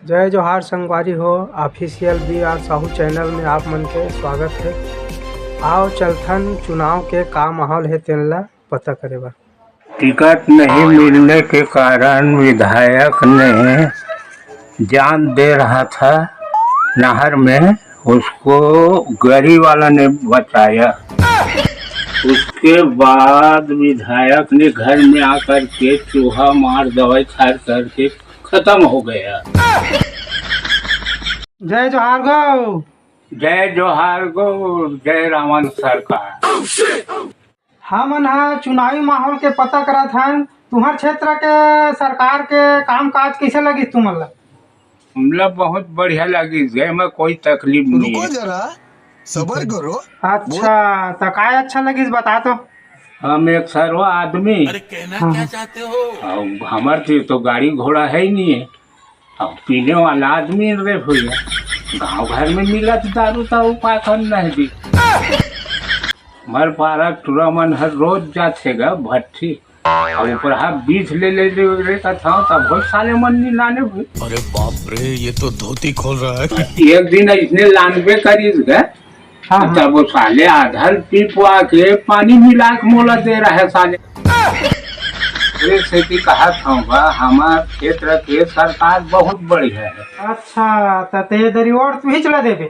जय जोहार संगवारी हो। Official B R Sahu channel में आप मन के स्वागत है। आओ चलथन चुनाव के का माहौल है तेनला पता करे बा। टिकट नहीं मिलने के कारण विधायक ने जान दे रहा था नहर में, उसको गाड़ी वाला ने बचाया। उसके बाद विधायक ने घर में आकर के चूहा मार दवाई खार करके खत्म हो गया। जय जोहार गो। जय जोहार गो। जय रावण सरकार। हमन हा चुनावी माहौल के पता करा था। तुम्हार क्षेत्र के सरकार के काम काज कैसे लगी तुमन ला? हमला बहुत बढ़िया लगी, गए में कोई तकलीफ नहीं है। जरा सबर करो। अच्छा तो काय अच्छा लगी बता तो। हम एक सर्वा आदमी, अरे कहना क्या चाहते हो? हमारे तो गाड़ी घोड़ा है ही नहीं है। अब पीने वाला आदमी रे भैया, गाँव घर में मिला तो दारू था उपाय नहीं दी। मर पारा टूरा मन हर रोज जाते गा भट्टी और ऊपर हाथ बीच ले का था तब बहुत साले मन नहीं लाने भाई। अरे बाप रे, ये तो धोती खोल रहा है। एक दिन इसने लानबे करीस गए, तब वो साले आधर पी पुआ के पानी मिला के मोला दे रहा है साले। खेती कहा था हमारे क्षेत्र के सरकार बहुत बढ़िया है। अच्छा तो ते दरी और तू ही चला देबे।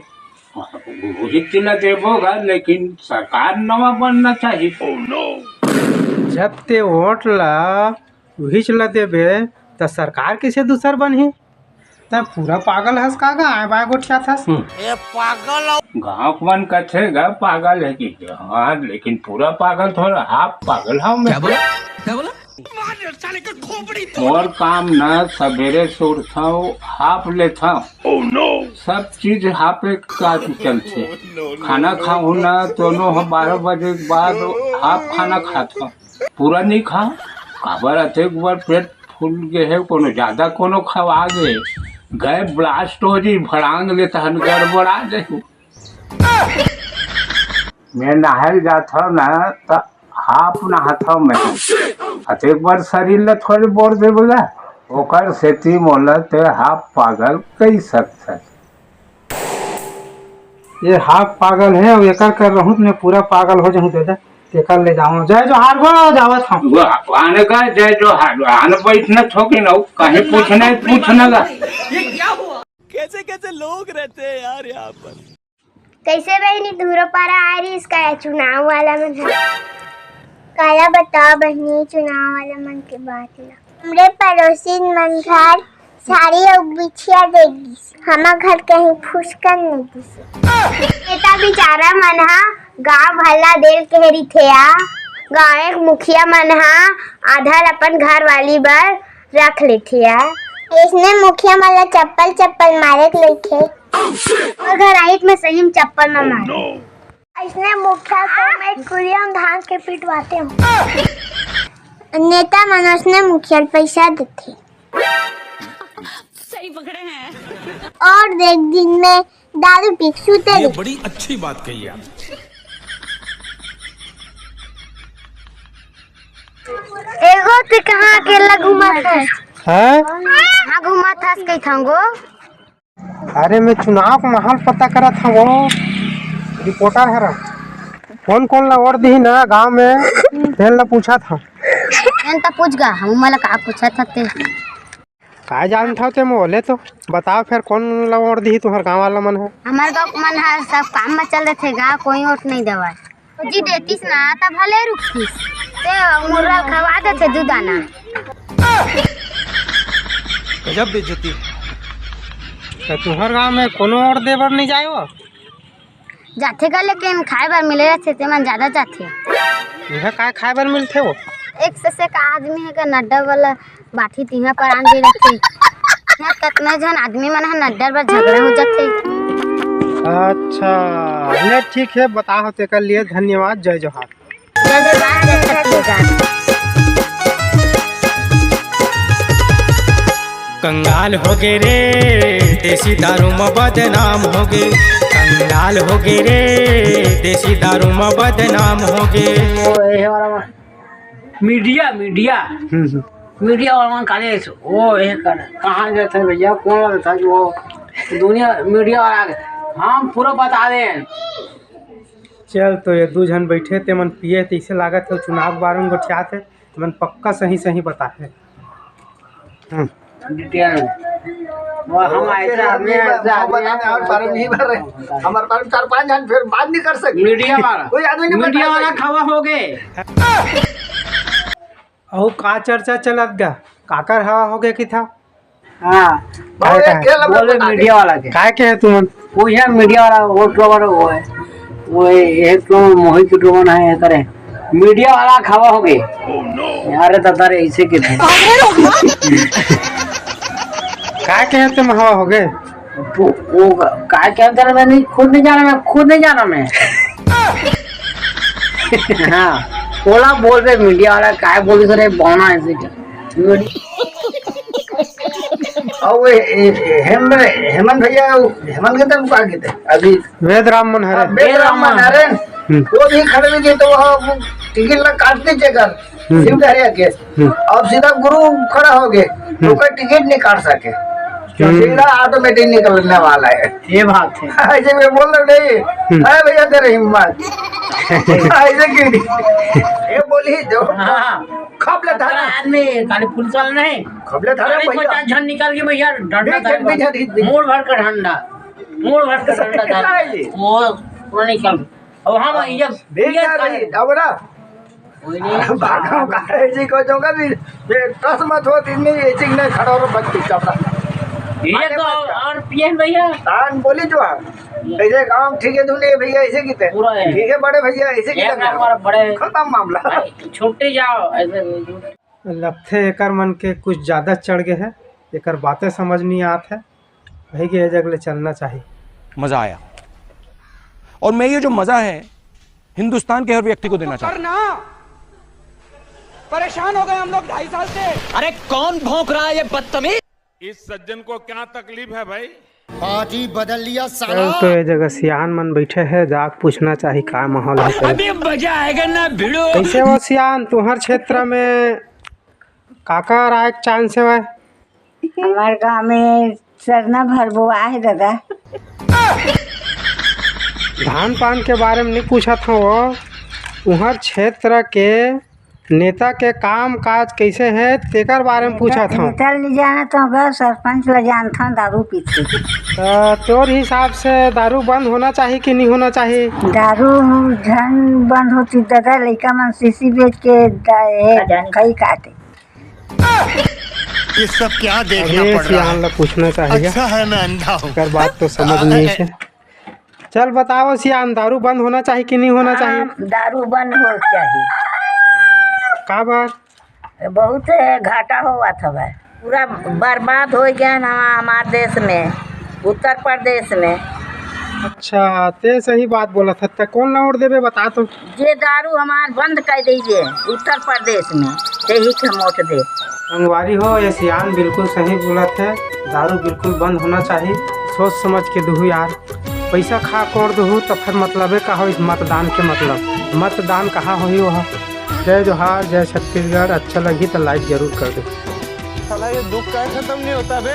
वही चिल्ला देवोगा, लेकिन सरकार नवा बनना चाहिए। जब ते वोट ला वही चला देबे तो सरकार किसे दूसर बनही? तब पूरा पागल हंस का गा आए बाय गोठिया था। गाँव मन कथेगा पागल है कि हाँ, लेकिन पूरा पागल थोड़ा हाफ पागल हाँ मैं। क्या बोला? और काम न सवेरे से उठता हूँ हाफ लेता हूँ। सब चीज हाफे का चलते। खाना खाऊँ ना दोनों 12 बजे के बाद हाफ खाना खाता हूँ, पूरा नहीं खा। खबर आते एक बार पेट फूल गए है, कोनो ज्यादा कोनो खवा गए ब्लास्ट हो जी भड़ांग लेता हन गड़बड़ा जाए। मैं नहर जाता ना तो हाफ नहाता हूँ मैं। एक बार शरीर ला थोड़े बोर दे बोला ओकर सेती मोला ते हाफ पागल कही सकता है। ये हाफ पागल है और एकर कर रहूं मैं पूरा पागल हो जाऊं दादा। एकर ले जाऊं। जय जोहार गो जावत हम। वो आने का जय जोहार आने बैठना ठोके ना कहीं पूछना गा। ये क्या हुआ? कैसे कैसे लोग रहते हैं यार यहाँ पर। कैसे बहनी दूरो पारा आ रही इसका चुनाव वाला मन है। काला बताओ बहनी चुनाव वाला मन के बात ला। हमरे पड़ोसी मन घर साड़ी और बिछिया देगी, हमार घर कहीं फुसकन नहीं दिसे। बेटा बेचारा मन हा गाँव भला देर केहरी थे आ। गाँव एक मुखिया मन हा आधर अपन घर वाली बर रख लेथे आ। इसने मुखिया मला चप्पल मारे के लेखे और घर आहित में सही में चप्पल न मारे। इसने मुखिया को मैं कुरियम धान के पिटवाते हूँ। नेता मनोज ने मुखिया पैसा देते सही पकड़े हैं और देख दिन में दारू पी सूते। ये बड़ी अच्छी बात कही आप। एगो ते कहाँ अकेला घुमा था? है हाँ घुमा था कहीं थांगो। अरे मैं चुनाव का माहौल पता करा था। वो रिपोर्टर है कौन कौन ला और दी ना गांव में तेल ला पूछा था। तो पूछ गा हम मला का पूछा था ते काय जान था ते मोले तो बताओ फिर कौन ला और दी तुम्हार गांव वाला मन है? हमारे गाँव मन हर सब काम में चल रहे थे गा, कोई वोट नहीं दवा जी देतीस ना तब भले रुकतीस ते मुर्रा खवा देते दूधाना। गजब बेइज्जती। तो तुम्हार गांव में कोनो और देवर नहीं जाए वो? जाते का लेकिन खाए बार मिले रहते ते मन ज्यादा जाते। यह काय खाए बर मिलते वो? एक से का आदमी है का नड्डा वाला बाठी तिहा पर आन दे रहते। यहाँ कितना जन आदमी मन है नड्डा पर झगड़ा हो जाते। अच्छा ये ठीक है बताओ ते कर लिए धन्यवाद। जय जोहार। कंगाल हो गे रे देसी दारू में बदनाम हो गे। कंगाल हो गे रे देसी दारू में बदनाम हो गे। मीडिया मीडिया वाला काले वो ये कर कहाँ गए थे भैया, कौन वाला था जो वो दुनिया मीडिया वाला हम पूरा बता दें। चल तो ये दू जन बैठे ते मन पिए तो इसे लागत है चुनाव के बारे में गोठिया थे मन पक्का सही सही बताते। डिटेल वो हम ऐसे आदमी बारे नहीं भर रहे हमारे पास 4-5 जन फिर बात नहीं कर सकते। मीडिया वाला कोई आदमी नहीं मीडिया वाला खवा हो गए। और का चर्चा चलत गा काकर हवा हो गया कि था हाँ बोले मीडिया वाला के काय के है तुमन वो है मीडिया वाला वो ट्रोवर वो है वो एक तो मोहित ट्रोवर है करे मीडिया वाला खवा हो गए। अरे दादा रे ऐसे के थे काय के है तुम हवा हो गए वो काय क्या कर मैं नहीं खुद नहीं जाना मैं हाँ बोला बोल रहे मीडिया वाला काय बोल रहे बौना ऐसे क्या और हेमंत भैया हेमंत के तरफ आगे थे अभी वेद राम मनहरे वेद राम मनहरे वो भी खड़े हुए थे तो वो टिकट लग काटते चेकर शिवधारिया के अब सीधा गुरु खड़ा हो गए तो कोई टिकट नहीं काट सके सीधा ऑटोमेटिक निकलने वाला है। ये बात है ऐसे मैं बोल रहा नहीं अरे भैया तेरे हिम्मत ऐसे क्यों ये बोली जो खबले धारा आदमी खाली पुलिस वाला नहीं खबले धारा भैया झन निकाल के भैया डंडा बीच मोड़ भर का डंडा था वो निकल और हम ये डबरा भागा का ऐसे को जोगा भी टस मत हो दिन में ऐसे नहीं खड़ा हो बच्ची कपड़ा ये तो और पीएन भैया तान बोली जो ऐसे काम ठीक है तूने भैया ऐसे कीते ठीक है बड़े भैया ऐसे कीते बड़े खत्म मामला छुट्टी जाओ ऐसे लगते एकर मन के कुछ ज्यादा चढ़ गए है एकर बातें समझ नहीं आत है भाई के जगह चलना चाहिए। मजा आया और मैं ये जो मजा है हिंदुस्तान के हर व्यक्ति को देना चाहता हूं। परेशान हो गए हम लोग 2.5 साल से। अरे कौन भौंक रहा है ये बदतमीज। इस सज्जन को क्या तकलीफ है भाई। पार्टी बदल लिया चल तो ये जगह सियान मन बैठे है जाक पूछना चाहिए का माहौल है अभी मजा आएगा ना भिड़ो। कैसे हो सियान तुम्हार क्षेत्र में काका राय चांस है हमारे गाँव में सरना भरबुआ है दादा। धान पान के बारे में नहीं पूछा था वो उहर क्षेत्र के नेता के काम काज कैसे है तेकर बारे में पूछा था। नेता ले जाना तो अगर सरपंच ले जाना था दारू पीते तोर हिसाब से दारू बंद होना चाहिए कि नहीं होना चाहिए। दारू झन बंद होती दादा लड़का मन सीसी बेच के कई काटे ये सब क्या देखना पड़ रहा है। पूछना चाहिए अच्छा है मैं अंधा हूँ कर बात तो समझ नहीं है। चल बताओ सियान दारू बंद होना चाहिए कि नहीं होना चाहिए। दारू बंद हो चाहिए का बात बहुत घाटा हुआ था भाई पूरा बर्बाद हो गया ना हमारे देश में उत्तर प्रदेश में। अच्छा ते सही बात बोला था कौन ना वोट देवे बता तो। ये दारू हमार बंद कर दीजिए उत्तर प्रदेश में यही हम वोट दे। संगवारी हो ये सियान बिल्कुल सही बोला थे दारू बिल्कुल बंद होना चाहिए सोच समझ के दू यार पैसा खा कर दू तो फिर मतलब का हो इस मतदान के मतलब मतदान कहाँ हो वहाँ। जय जोहार जय छत्तीसगढ़ अच्छा लगी तो लाइक जरूर कर दो। साला ये दुख का खत्म नहीं होता बे।